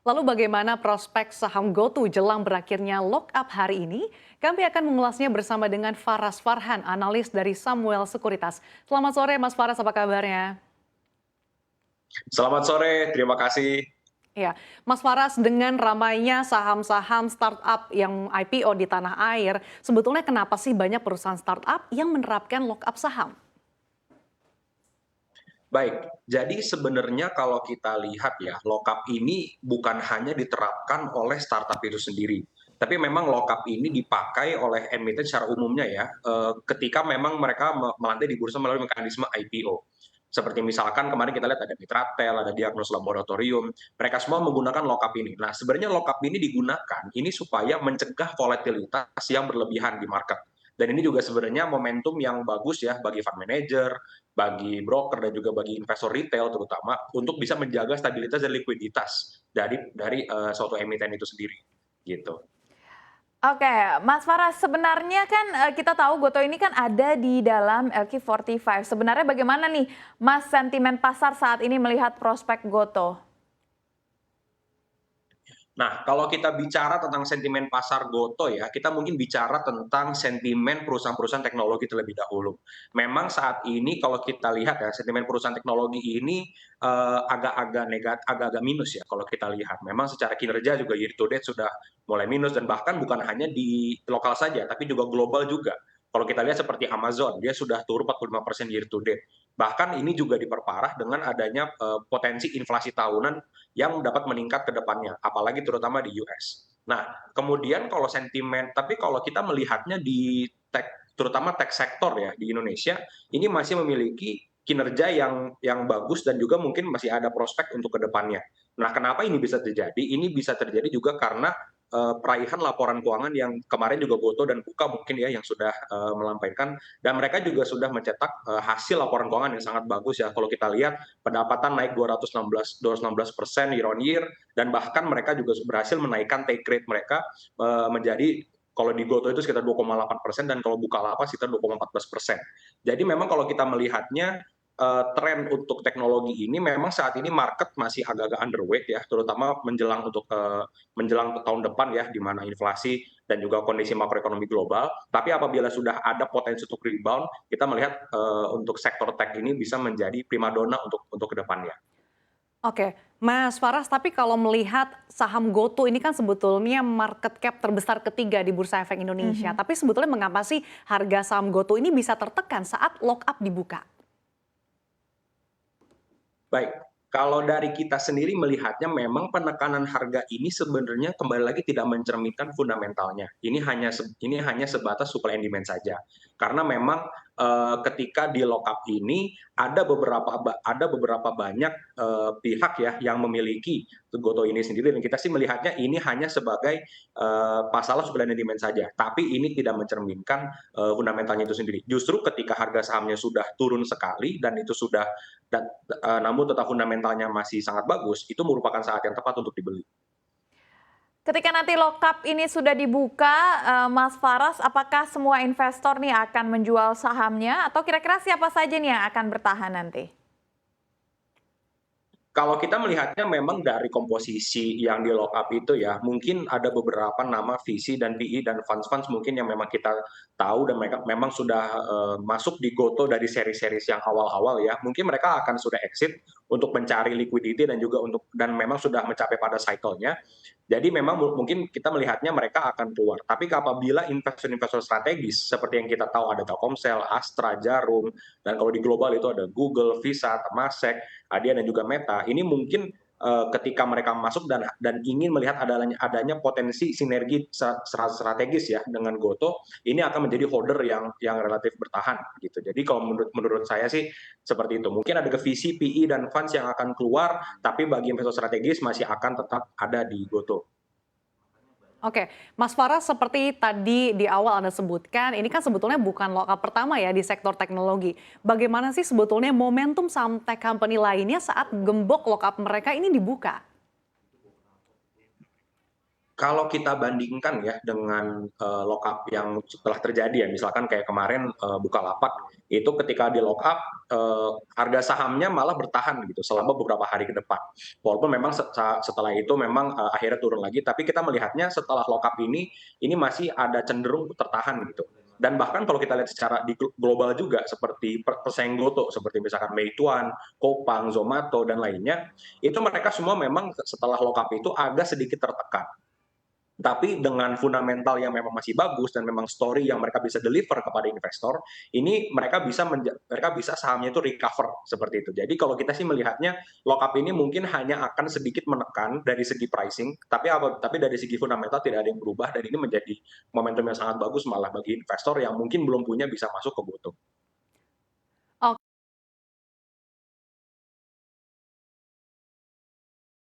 Lalu bagaimana prospek saham GoTo jelang berakhirnya lockup hari ini? Kami akan mengulasnya bersama dengan Faras Farhan, analis dari Samuel Sekuritas. Selamat sore Mas Faras, apa kabarnya? Selamat sore, terima kasih. Ya, Mas Faras, dengan ramainya saham-saham startup yang IPO di tanah air, sebetulnya kenapa sih banyak perusahaan startup yang menerapkan lockup saham? Baik, jadi sebenarnya kalau kita lihat ya, lockup ini bukan hanya diterapkan oleh startup itu sendiri, tapi memang lockup ini dipakai oleh emiten secara umumnya ya, ketika memang mereka melantai di bursa melalui mekanisme IPO. Seperti misalkan kemarin kita lihat ada Mitratel, ada Diagnos Laboratorium, mereka semua menggunakan lockup ini. Nah, sebenarnya lockup ini digunakan ini supaya mencegah volatilitas yang berlebihan di market. Dan ini juga sebenarnya momentum yang bagus ya bagi fund manager, bagi broker dan juga bagi investor retail terutama untuk bisa menjaga stabilitas dan likuiditas dari suatu emiten itu sendiri, gitu. Oke, Mas Faras, sebenarnya kan kita tahu Gotoh ini kan ada di dalam LQ45. Sebenarnya bagaimana nih, Mas, sentimen pasar saat ini melihat prospek Gotoh? Nah, kalau kita bicara tentang sentimen pasar Goto ya, kita mungkin bicara tentang sentimen perusahaan-perusahaan teknologi terlebih dahulu. Memang saat ini kalau kita lihat ya, sentimen perusahaan teknologi ini agak-agak minus ya kalau kita lihat. Memang secara kinerja juga year to date sudah mulai minus dan bahkan bukan hanya di lokal saja, tapi juga global juga. Kalau kita lihat seperti Amazon, dia sudah turun 45% year to date. Bahkan ini juga diperparah dengan adanya potensi inflasi tahunan yang dapat meningkat ke depannya, apalagi terutama di US. Nah, kemudian kalau sentimen, tapi kalau kita melihatnya di tech, terutama tech sektor ya di Indonesia, ini masih memiliki kinerja yang bagus dan juga mungkin masih ada prospek untuk ke depannya. Nah, kenapa ini bisa terjadi? Ini bisa terjadi juga karena peraihan laporan keuangan yang kemarin juga Goto dan Buka mungkin ya yang sudah melampaikan dan mereka juga sudah mencetak hasil laporan keuangan yang sangat bagus ya. Kalau kita lihat pendapatan naik 216% year on year dan bahkan mereka juga berhasil menaikkan take rate mereka menjadi kalau di Goto itu sekitar 2,8% dan kalau Bukalapak sekitar 2,14%. Jadi memang kalau kita melihatnya tren untuk teknologi ini memang saat ini market masih agak-agak underweight ya, terutama menjelang tahun depan ya, di mana inflasi dan juga kondisi makroekonomi global. Tapi apabila sudah ada potensi untuk rebound, kita melihat untuk sektor tech ini bisa menjadi primadona untuk kedepannya. Oke, Mas Faras, tapi kalau melihat saham GoTo ini kan sebetulnya market cap terbesar ketiga di Bursa Efek Indonesia. Mhm. Tapi sebetulnya mengapa sih harga saham GoTo ini bisa tertekan saat lockup dibuka? Baik, kalau dari kita sendiri melihatnya memang penekanan harga ini sebenarnya kembali lagi tidak mencerminkan fundamentalnya. Ini hanya sebatas supply and demand saja. Karena memang ketika di lockup ini ada beberapa banyak pihak ya yang memiliki Goto ini sendiri dan kita sih melihatnya ini hanya sebagai masalah supply and demand saja. Tapi ini tidak mencerminkan fundamentalnya itu sendiri. Justru ketika harga sahamnya sudah turun sekali dan itu sudah dan namun tetap fundamentalnya masih sangat bagus, itu merupakan saat yang tepat untuk dibeli. Ketika nanti lockup ini sudah dibuka, Mas Faras, apakah semua investor nih akan menjual sahamnya atau kira-kira siapa saja nih yang akan bertahan nanti? Kalau kita melihatnya memang dari komposisi yang di lock up itu ya, mungkin ada beberapa nama VC dan PE dan funds-funds mungkin yang memang kita tahu dan mereka memang sudah masuk di Goto dari seri-series yang awal-awal ya. Mungkin mereka akan sudah exit untuk mencari liquidity dan juga dan memang sudah mencapai pada cycle-nya. Jadi memang mungkin kita melihatnya mereka akan keluar. Tapi apabila investor-investor strategis seperti yang kita tahu ada Telkomsel, Astra, Jarum, dan kalau di global itu ada Google, Visa, Temasek, Adyen dan juga Meta, ini mungkin ketika mereka masuk dan ingin melihat adanya potensi sinergi strategis ya dengan Goto, ini akan menjadi holder yang relatif bertahan gitu. Jadi kalau menurut saya sih seperti itu. Mungkin ada ke VC, PE dan funds yang akan keluar, tapi bagi investor strategis masih akan tetap ada di Goto. Oke, Mas Faras, seperti tadi di awal Anda sebutkan, ini kan sebetulnya bukan lockup pertama ya di sektor teknologi. Bagaimana sih sebetulnya momentum saham tech company lainnya saat gembok lockup mereka ini dibuka? Kalau kita bandingkan ya dengan, lockup yang setelah terjadi ya, misalkan kayak kemarin, Bukalapak, itu ketika di lockup, harga sahamnya malah bertahan gitu selama beberapa hari ke depan. Walaupun memang setelah itu memang, akhirnya turun lagi, tapi kita melihatnya setelah lockup ini masih ada cenderung tertahan gitu. Dan bahkan kalau kita lihat secara di global juga seperti pesaing GoTo, seperti misalkan Meituan, Coupang, Zomato, dan lainnya, itu mereka semua memang setelah lockup itu agak sedikit tertekan. Tapi dengan fundamental yang memang masih bagus dan memang story yang mereka bisa deliver kepada investor, ini mereka bisa sahamnya itu recover seperti itu. Jadi kalau kita sih melihatnya lockup ini mungkin hanya akan sedikit menekan dari segi pricing, tapi dari segi fundamental tidak ada yang berubah dan ini menjadi momentum yang sangat bagus malah bagi investor yang mungkin belum punya bisa masuk ke Gotoh.